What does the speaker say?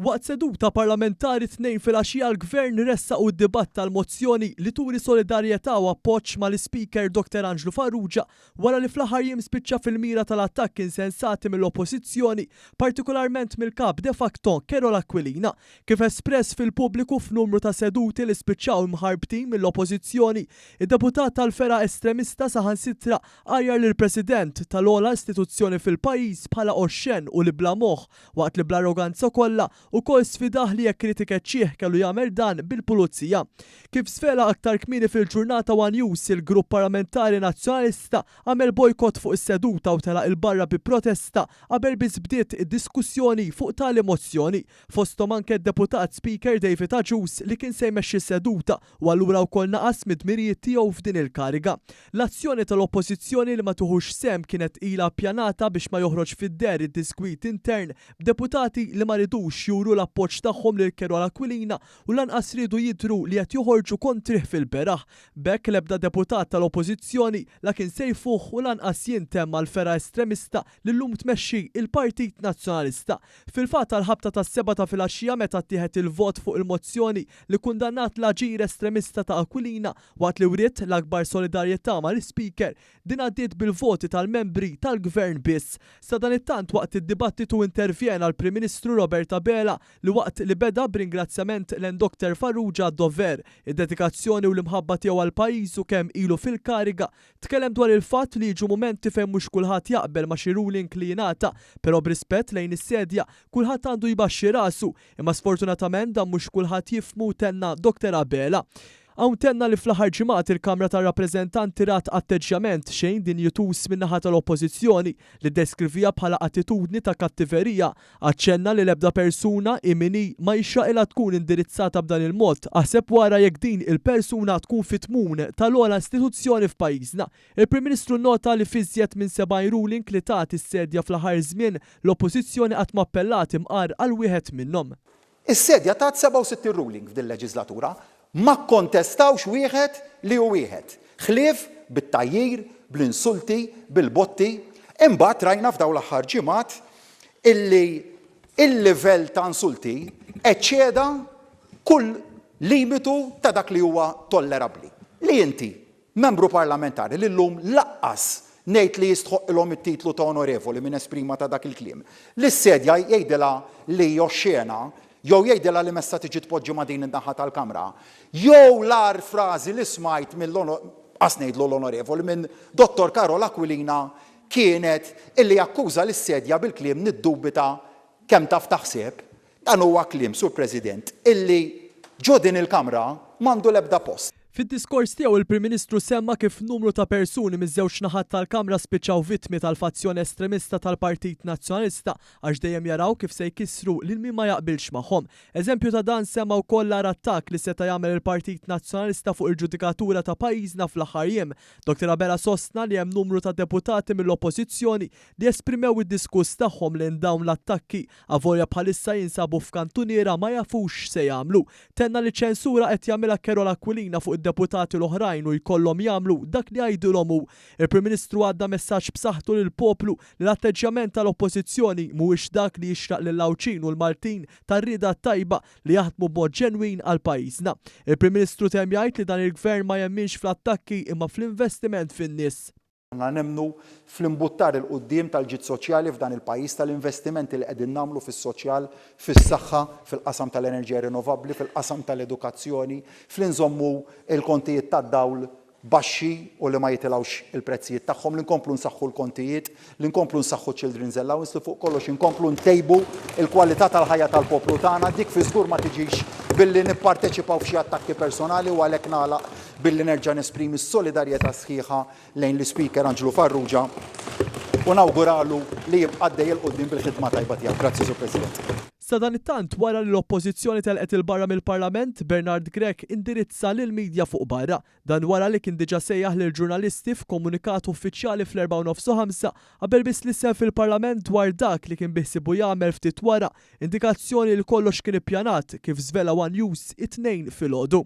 Waqt seduta parlamentari 2 fil-għaxija l-Gvern ressaq d-dibatt tal-mozzjoni li turi solidarjetà u appoġġ mal-Speaker Dr. Angelo Farrugia wara li fl-aħħar jiem spiċċa fil-mira tal-attakk insensati mill-Oppożizzjoni, partikolarment mill-kap de facto Kerol Aquilina, kif espress fil-pubbliku f'numru ta' seduti li spiċċaw imħarbtin mill-Oppożizzjoni. Id-deputat tal-fera estremista saħansitra għajjar lill-President tal-ogħla istituzzjoni fil-pajjiż bħala oxxen u li bla moħħ waqt li bl-arroganza kollha ukoll sfidah li jekk kritikeċċih kellu jagħmel dan bil-pulizija. Kif sfela aktar kmieni fil-ġurnata One News il-Grupp Parlamentari Nazzjonalista għamel bojkott fuq is-seduta u telaq il-barra bi protesta qabel biss bdiet id-diskussjoni fuq tali mozzjoni. Fosthom anke d-deputat Speaker David Aġus li kien se jmexxi s-seduta u allura wkoll naqas mid-dmirijiet tiegħu f'din il-kariga. L-azzjoni tal-Oppożizzjoni li ma tuħux sem kienet ilha ppjanata biex ma joħroġ fid-der id-diskwit intern b'deputati li ma ridux juru l-appoġġ tagħhom lil Kerol Aquilina u lanqas ridu jidhru li qed joħorġu kontrih fil-beraħ. Bekk l-ebda deputat tal-Oppożizzjoni la kien se jfuh u lanqas jintem mal-fera estremista li llum tmexxi il-Partit Nazzjonalista. Fil-fatt tal-ħabta tas-7 ta' filgħaxija meta ttieħed il-vot fuq il-mozzjoni li kundannat l-aġir estremista ta' Aquilina waqt li wriet l-akbar solidarjetà mal-Speaker din għaddiet bil-voti tal-membri tal-Gvern biss. Sa dan it-tant waqt id-dibattitu intervjena l-Prim Ministru Roberta Bela li waqt li beda b'ringrazzjament l-Dr. Farrugia għad-dover, id-dedikazzjoni u l-imħabba tiegħu għall-pajjiż u kemm ilu fil-kariga, tkellem dwar il-fatt li jiġu mumenti fejn mhux kulħadd jaqbel ma' xi ruling li jingħata, però b'rispett lejn is-sedja kulħadd għandu jbaxxi rasu, imma sfortunatament dan mhux kulħadd jifhmu tenna Dr. Bela. Hawn tenna li fl-aħħar ġimgħat il-Kamra tar-Rappreżentanti rat atteġġjament xejn din jutus min-naħa tal-Oppożizzjoni li ddeskrivija bħala attitudni ta' kattiverija, aċċenna li l-ebda persuna imini ma jixraqilha tkun indirizzata b'dan il-mod, aħseb wara jekk din il-persuna tkun fit-tmun tal-ogħla istituzzjoni f'pajjiżna. Il-Prim Ministru nota li fiżjed minn 70 ruling li tat is-sedja fl-aħħar żmien l-Oppożizzjoni qatt ma appellat imqar għal wieħed minnhom. Is-sedja tat 67 ruling f'din leġislatura. Ma kontestawx wieħed li hu wieħed. Ħlief bit-tajjir, bl-insulti, bil-botti, imbagħad rajna f'dawn l-aħħar ġimgħat illi il-livell ta' insulti eċċeda kull limitu ta' dak li huwa tollerabbli. Li inti, membru parlamentari li llum laqqas ngħid li jistħoqilhom it-titlu ta' onorevoli minn esprima ta' dak il-kliem. L-sedja jgħidilha li joxxena jew jgħidilha li messa tiġi tpoġġi ma' din id-naħa tal-Kamra, jew l-ar frażi li smajt ngħidlu l-onorevoli minn Dr. Kerol Aquilina kienet illi jakkuża lis-sedja bil-kliem niddubita kemm taf taħseb. Dan huwa kliem, Sur President, illi ġo din il-Kamra m'għandu l-ebda post. Fid-diskors tiegħu il-Prim Ministru semma kif numru ta' persuni miż-żewġ naħat tal-Kamra spiċċaw vittmi tal-fazzjoni estremista tal-Partit Nazzjonalista għax dejjem jaraw kif se jkissru lil min ma jaqbilx magħhom. Eżempju ta' dan semma wkoll l-ar attakk li seta' jagħmel il-Partit Nazzjonalista fuq il-ġudikatura ta' pajjiżna fl-aħħar jiem. Dr. Bela sostna li hemm numru ta' deputati mill-Oppożizzjoni li esprimew id-diskuss tagħhom lejn dawn l-attakki avolja bħalissa jinsabu f'kantuniera ma jafux se jagħmlu. Tenna li ċensura qed jagħmilha Kerol Aquilina fuq deputati l-oħrajn u jkollhom jagħmlu dak li jgħidulhom hu. Il-Prim Ministru għadda messaġġ b'saħħtu lill-poplu li l-atteġġjament tal-Oppożizzjoni mhuwiex dak li jixraq lil-Lawċin u l-Maltin tar-rieda tajba li jaħdmu b'mod ġenwin għal pajjiżna. Il-Prim Ministru temm jgħid li dan il-Gvern ma jemminx fl-attakki imma fl-investiment fin-nies. Nemnu fl-imbuttar il-qudiem tal-ġid soċjali f'dan il-pajjiż tal-investimenti li qegħdin nagħmlu fis-soċjal, fis-saħħa, fil-qasam tal-enerġija rinnovabbli, fil-qasam tal-edukazzjoni, fl-inżommu il-kontijiet tad-dawl baxxi u li ma jitilgħux il-prezzijiet tagħhom, li nkomplu nsaħħu l-kontijiet, li nkomplu nsaħħu Children's Allowance, li fuq kollox inkomplu ntejbu il-kwalità tal-ħajja tal-poplu tagħna, dik fi żgur ma tiġix billi nipparteċipaw f'xi attakki personali u għalhekk nagħlaq billi nerġa' nesprimi s-solidarjetà sħiħa lejn l-Speaker Angelo Farrugia u nawguralu li jibqa' għaddej il-qudiem bil-ħidma tajba tiegħu. Grazzi, Sur President. Sa dan it-tant wara li l-Oppożizzjoni telqet il-barra mill-Parlament, Bernard Grech indirizza lill-midja fuq barra. Dan wara li kien diġà sejjaħ lill-ġurnalisti f'komunikat uffiċjali fl-4:05 qabel biss li seħħ fil-Parlament dwar dak li kien biħsibu jagħmel ftit wara, indikazzjoni li kollox kien ippjanat kif żvela One News it-tnejn filgħodu.